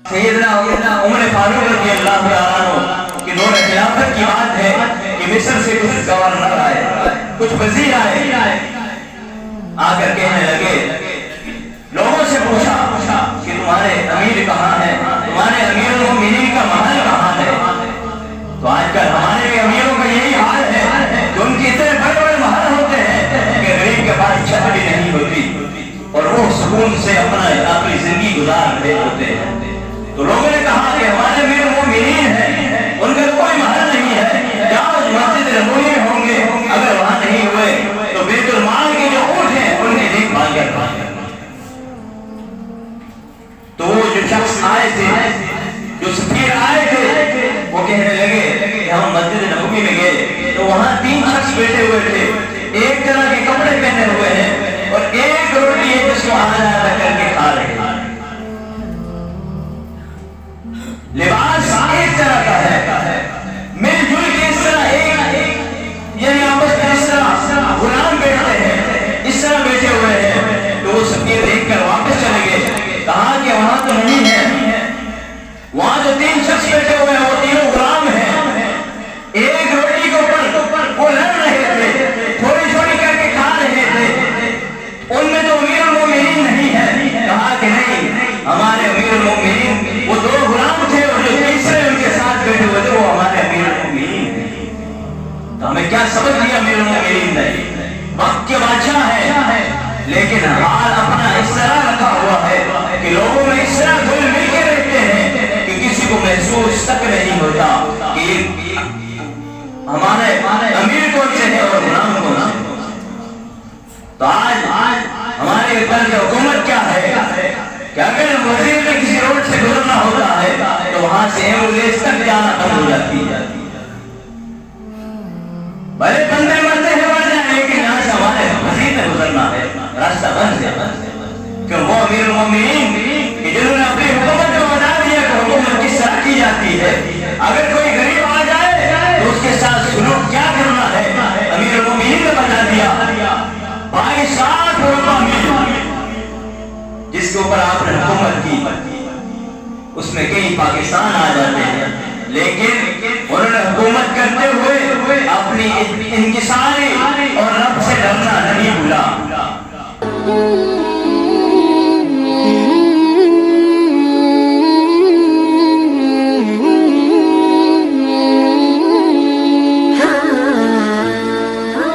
سیدنا عمر فاروق رضی اللہ عنہ کہ دور خلافت کی بات ہے کہ مصر سے کچھ گورنر آئے، کچھ وزیر آئے، آ کر کہنے لگے، لوگوں سے پوچھا کہ تمہارے امیر کہاں ہے، تمہارے امیر المومنین کا محل کہاں ہے؟ تو آج کل ہمارے بھی امیروں کا یہی حال ہے کہ ان کی اتنے بڑے بڑے محل ہوتے ہیں کہ غریب کے پاس چھت بھی نہیں ہوتی اور وہ سکون سے اپنی زندگی گزار رہے ہوتے ہیں۔ تو لوگوں نے کہا کہ ہمارے امیر المومنین ہیں، ان کا کوئی محل نہیں ہے، جہاں مسجد نبوی میں ہوں گے، اگر وہاں نہیں ہوئے تو بیت المال کے جو اونٹ ہیں ان کی دیکھ بھال کرنا۔ تو وہ جو شخص آئے تھے، جو سفیر آئے تھے، وہ کہنے لگے کہ ہم مسجد نبوی میں گئے تو وہاں 3 شخص بیٹھے ہوئے تھے، ایک طرح کے کپڑے پہنے ہوئے ہیں اور ایک روٹی ہے جس کو آنا آتا کر کے کھا رہے ہیں، لباس ایک طرح کا ہے، مل جل کے اس طرح ایک یعنی آپس میں اس طرح غلام بیٹھتے ہیں، اس طرح بیٹھے ہوئے ہیں۔ تو وہ سفیر دیکھ کر واپس چلے گئے، کہا کہ وہاں تو نہیں ہے، وہاں جو 3 شخص بیٹھے ہوئے ہیں وہ تینوں غلام ہیں، ایک روٹی کے اوپر وہ لڑ رہے تھے، تھوڑی تھوڑی کر کے کھا رہے تھے، ان میں تو امیر المومنین نہیں ہے۔ کہا کہ نہیں، ہمارے امیر المومنین وہ 2 غلام تھے اور جو تیسرے ان کے ساتھ بیٹھے ہوئے تھے وہ ہمارے امیر المومنین ہیں۔ تو ہمیں کیا سبق دیا امیر المومنین نے؟ وقت کے بادشاہ ہے لیکن حال اپنا اس طرح رکھا ہوا ہے کہ لوگوں میں اس طرح گھل مل کے رہتے ہیں کہ کسی کو محسوس تک نہیں ہوتا کہ ہمارے امیر کون سے ہیں اور غلام کون سے ہیں۔ تو آج ہمارے اوپر کی حکومت کیا ہے کہ اگر وزیر میں کسی روڈ سے گزرنا ہوتا ہے تو وہاں سے ایمبولینس تک جانا بند ہو جاتی ہے، بھلے بندے مرتے ہیں مر جائیں لیکن یہاں سے ہمارے وزیر میں گزرنا ہے، راستہ بند ہے۔ کیوں؟ وہ امیر المومنین کہ جنہوں نے اپنی حکومت کو بتا دیا کہ حکومت کس طرح کی جاتی ہے، اگر کوئی غریب آ جائے تو اس کے ساتھ سلوک کیا کرنا ہے امیر المومنین نے بتا دیا۔ 22 لاکھ روپہ مل جس کے اوپر آپ نے حکومت کی، اس میں کئی پاکستان آ جاتے ہیں لیکن انہوں نے حکومت کرتے ہوئے اپنی انکساری